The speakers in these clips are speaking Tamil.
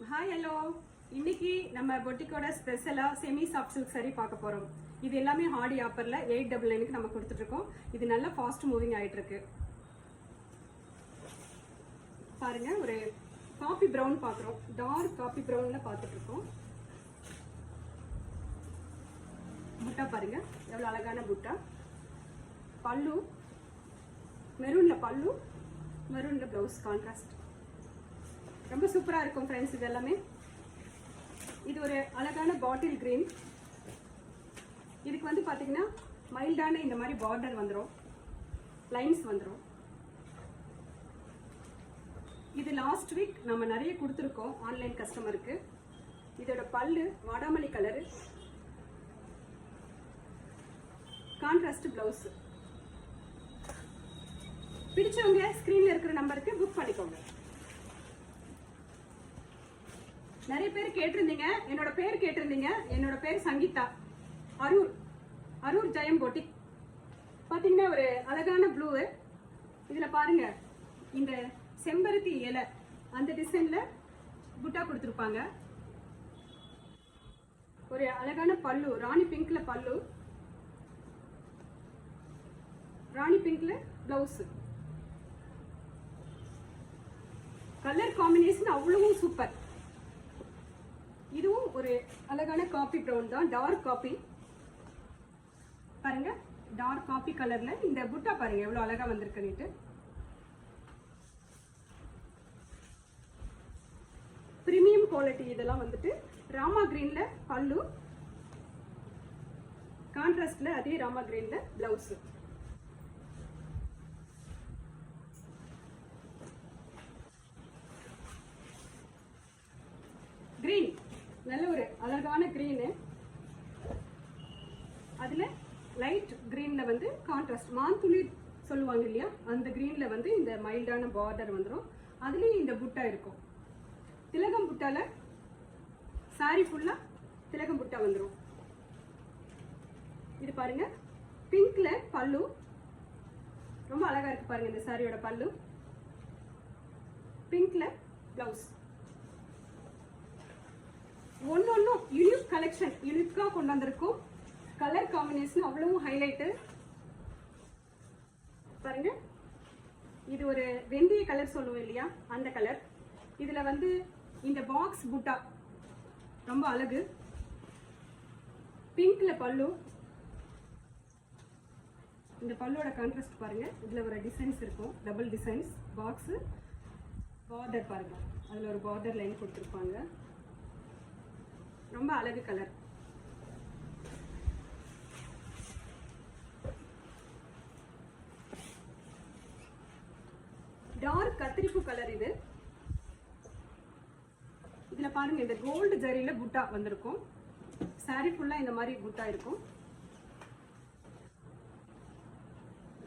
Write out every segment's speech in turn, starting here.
Hi hello. இன்னைக்கு நம்ம பொட்டிக்கோட ஸ்பெஷலா செமி சாஃப்ட் சில்க் saree பார்க்க போறோம். இது எல்லாமே ஹாடி ஆஃபர்ல 899க்கு நம்ம கொடுத்துட்டு இருக்கோம். இது நல்ல ஃபாஸ்ட் மூவிங் ஆயிட்டு இருக்கு. பாருங்க, ஒரு காபி பிரவுன் பார்க்குறோம். டார்க் காபி பிரவுன்ல பார்த்துட்டு இருக்கோம். புட்டா பாருங்க, எவ்வளவு அழகான புட்டா. பல்லு மெரூன்ல, பல்லு மெரூன்ல பிளவுஸ் கான்ட்ராஸ்ட். ரொம்ப சூப்பரா இருக்கும் ஃப்ரெண்ட்ஸ். இது எல்லாமே இது ஒரு அழகான பாட்டில் கிரீன். இதுக்கு வந்து பாத்தீங்கன்னா மைல்டான இந்த மாதிரி பார்டர் வந்துடும், லைன்ஸ் வந்துடும். இது லாஸ்ட் வீக் நம்ம நிறைய கொடுத்துருக்கோம் ஆன்லைன் கஸ்டமருக்கு. இதோட பல்லு வாடாமல்லி கலரு, கான்ட்ராஸ்ட் பிளவுஸ். பிடிச்சவங்க ஸ்கிரீன்ல இருக்கிற நம்பருக்கு புக் பண்ணிக்கோங்க. நிறைய பேர் கேட்டிருந்தீங்க, என்னோட பேர் கேட்டிருந்தீங்க. என்னோட பேர் சங்கீதா, அரூர் ஜெயம் பொட்டிக். பாத்தீங்கன்னா ஒரு அழகான ப்ளூ. இதுல பாருங்க, இந்த செம்பருத்தி இலை அந்த டிசைன்ல புட்டா கொடுத்துருப்பாங்க. ஒரு அழகான பல்லு, ராணி பிங்க்ல பல்லு, ராணி பிங்க்ல பிளவுஸ். கலர் காம்பினேஷன் அவ்வளவும் சூப்பர். இதுவும் ஒரு அழகான காபி பிரவுன் தான், டார்க் காபி. பாருங்க, டார்க் காபி கலர்ல இந்த புட்டா பாருங்க எவ்வளவு அழகா வந்திருக்கு. Premium quality. இதெல்லாம் வந்துட்டு ராமா கிரீன்ல பல்லு, கான்ட்ராஸ்ட்ல அதே ராமா கிரீன்ல பிளவுஸ். கிரீன் நல்ல ஒரு அழகான கிரீனு. அதுல லைட் கிரீன்ல வந்து கான்ட்ராஸ்ட் மாந்துளி சொல்லுவாங்க இல்லையா, அந்த கிரீன்ல வந்து இந்த மைல்டான பார்டர் வந்துடும். அதுலயும் இந்த புட்டா இருக்கும். திலகம் புட்டால சாரி ஃபுல்லா திலகம் புட்டா வந்துடும். இது பாருங்க, பிங்க்ல பல்லு ரொம்ப அழகா இருக்கு. பாருங்க இந்த சாரியோட பல்லு, பிங்க்ல பிளவுஸ். ஒன்னொன்னும் யூனிக் கலெக்ஷன், யூனிக்கா கொண்டு வந்திருக்கும். கலர் காம்பினேஷன் அவ்வளவு ஹைலைட். பாருங்க, இது ஒரு வெந்தய கலர் சொல்லுவோம் இல்லையா, அந்த கலர். இதுல வந்து இந்த பாக்ஸ் புட்டா ரொம்ப அழகு. பிங்க்ல பல்லு, இந்த பல்லோட கான்ட்ராஸ்ட் பாருங்க. இதுல ஒரு டிசைன்ஸ் இருக்கும், டபுள் டிசைன்ஸ். பாக்ஸ் பார்டர் பாருங்க, அதுல ஒரு பார்டர் லைன் கொடுத்துருப்பாங்க. ரொம்ப அழகு கலர். டார்க் கத்திரிப்பூ கலர் இது. இதுல பாருங்க, இந்த கோல்டு ஜரியில புட்டா வந்திருக்கும். சாரி ஃபுல்லா இந்த மாதிரி புட்டா இருக்கும்.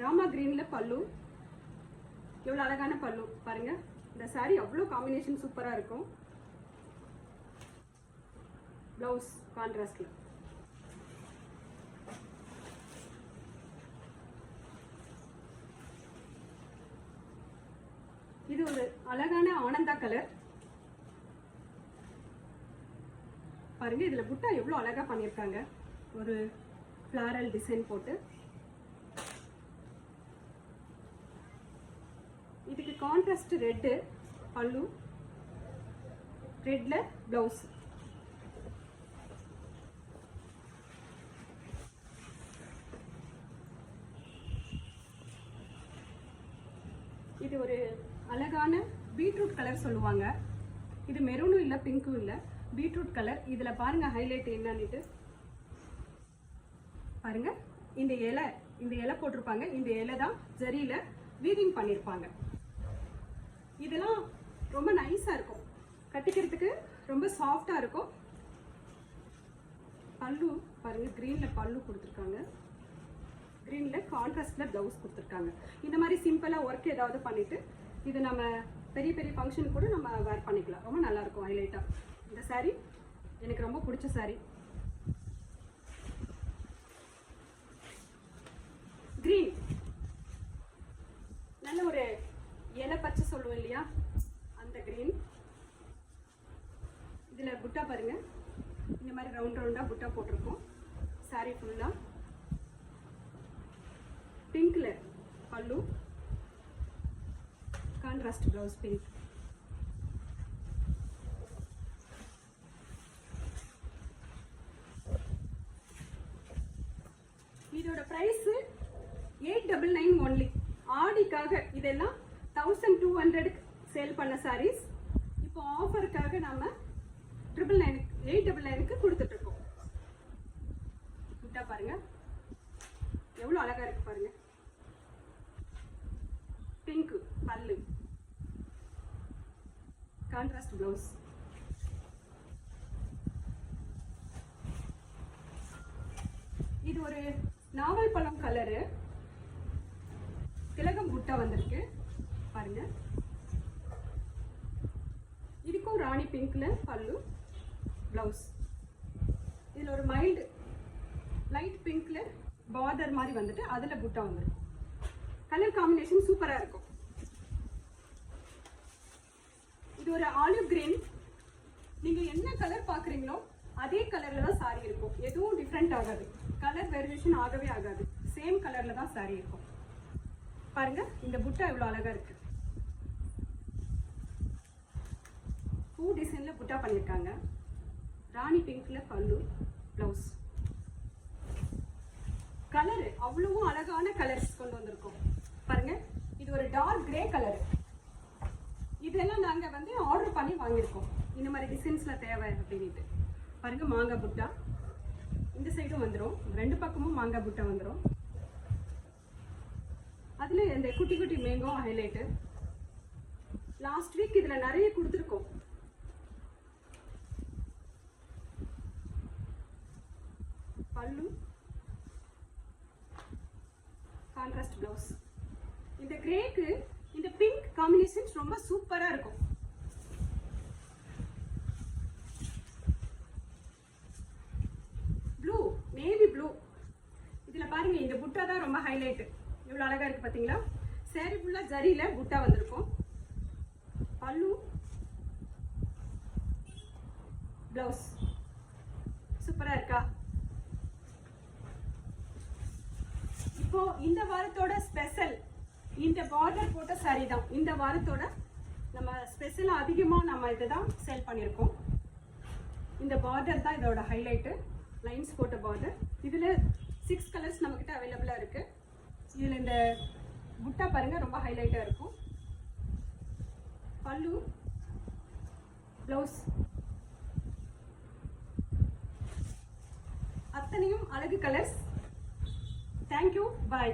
ராமா கிரீன்ல பல்லு, எவ்வளவு அழகான பல்லு பாருங்க. இந்த சாரி அவ்வளவு காம்பினேஷன் சூப்பரா இருக்கும். பிளவுஸ் கான்ட்ராஸ்ட்ல. இது ஒரு அழகான ஆனந்தா கலர். பாருங்க, இதுல புட்டா எவ்வளவு அழகா பண்ணிருக்காங்க. ஒரு ஃபிளாரல் டிசைன் போட்டு. இதுக்கு கான்ட்ராஸ்ட் ரெட் பல்லு, ரெட்ல பிளவுஸ். இது ஒரு அழகான பீட்ரூட் கலர் சொல்லுவாங்க. இது மெரூனும் இல்ல, பிங்க்கும் இல்ல, பீட்ரூட் கலர். இதுல பாருங்க ஹைலைட் என்னன்னு பாருங்க. இந்த இலை போட்டிருப்பாங்க. இந்த இலை தான் ஜரியில வீவிங் பண்ணிருப்பாங்க. இதெல்லாம் ரொம்ப நைஸா இருக்கும், கட்டிக்கிறதுக்கு ரொம்ப சாஃப்டா இருக்கும். பல்லு பாருங்க, கிரீன்ல பல்லு கொடுத்துருக்காங்க. கிரீன்ல கான்ட்ராஸ்ட்ல பிளவுஸ் கொடுத்துருக்காங்க. இந்த மாதிரி சிம்பிளா ஒர்க் ஏதாவது பண்ணிட்டு இது நம்ம பெரிய பெரிய ஃபங்க்ஷன் கூட நம்ம வேர் பண்ணிக்கலாம். ரொம்ப நல்லா இருக்கும் ஹைலைட்டா. இந்த சாரி எனக்கு ரொம்ப பிடிச்ச சாரி. கிரீன் நல்ல ஒரு இலை பச்சை சொல்லுவோம் இல்லையா, அந்த கிரீன். புட்டா பாருங்க, இந்த மாதிரி ரவுண்ட் ரவுண்டா புட்டா போட்டிருக்கோம். சாரி ஃபுல்லா பிங்க்ல பல்லு, கான்ட்ராஸ்ட் பிளவுஸ் பிங்க். இதோட பிரைஸ் 899 ஒன்லி. ஆடிக்காக இதெல்லாம் 1200 சேல் பண்ண சாரீஸ் இப்போ ஆஃபருக்காக நாம 899க்கு கொடுத்துட்டு இருக்கோம். பாருங்க எவ்வளவு அழகா இருக்கு பாருங்க. பிங்க் பல்லு, கான்ட்ராஸ்ட் பிளவுஸ். இது ஒரு நாவல் பழம் கலரு, திலகம் புட்டா வந்திருக்கு பாருங்க. இதுக்கும் ராணி பிங்க்ல பல்லு, பிளவுஸ். இதுல ஒரு மைல்டு லைட் பிங்க்ல பார்டர் மாதிரி வந்துட்டு அதுல புட்டா வந்துருக்கு. கலர் காம்பினேஷன் சூப்பரா இருக்கும். இது ஒரு ஆலிவ் கிரீன். நீங்க என்ன கலர் பாக்குறீங்களோ அதே கலர்ல தான் சாரி இருக்கும். எதுவும் டிஃப்ரெண்ட் ஆகாது, கலர் வேரியேஷன் ஆகவே ஆகாது. சேம் கலர்ல தான் சாரி இருக்கும். பாருங்க இந்த புட்டா இவ்வளவு அழகா இருக்கு. பூ டிசைன்ல புட்டா பண்ணிருக்காங்க. ராணி பிங்க்ல பல்லு, பிளவுஸ். கலர் அவ்வளவும் அழகான கலர்ஸ் கொண்டு வந்திருக்கோம் பாருங்க. இது ஒரு டார்க் கிரே கலர். இதெல்லாம் நாங்க வந்து ஆர்டர் பண்ணி வாங்கியிருக்கோம். இந்த மாதிரி டிசைன்ஸ்ல தேவை அப்படின்ட்டு பாருங்க. மாங்காய் புட்டா இந்த சைடும் வந்துடும், ரெண்டு பக்கமும் மாங்காய் புட்டா வந்துடும். அதுல இந்த குட்டி குட்டி மேங்கோ ஹைலைட். லாஸ்ட் வீக் இதுல நிறைய கொடுத்துருக்கோம். பல்லு, கான்ட்ராஸ்ட் பிளவுஸ். இந்த கிரேக்கு இந்த பிங்க் காம்பினேஷன் ரொம்ப சூப்பரா இருக்கும். Blue, navy blue. இதுல பாருங்க இந்த புட்டா தான் ரொம்ப ஹைலைட். இவ்வளவு அழகா இருக்கு பாத்தீங்களா. சாரி ஃபுல்லா ஜரியில புட்டா வந்திருக்கும். பல்லு, பிளவுஸ். சூப்பரா இருக்கா. இப்போ இந்த வாரத்தோட ஸ்பெஷல் இந்த பார்டர் போட்ட சாரி தான். இந்த வாரத்தோட நம்ம ஸ்பெஷலா அதிகமா நம்ம இதுதான் சேல் பண்ணியிருக்கோம். இந்த பார்டர் தான் இதோட ஹைலைட். லைன்ஸ் போட்ட பார்டர். இதுல 6 கலர்ஸ் நம்ம கிட்ட அவைலபிளா இருக்கு. இதுல இந்த புட்டா பாருங்க ரொம்ப ஹைலைட்டா இருக்கும். பல்லு, பிளவுஸ். அத்தனையும் அழகு கலர்ஸ். Thank you. Bye.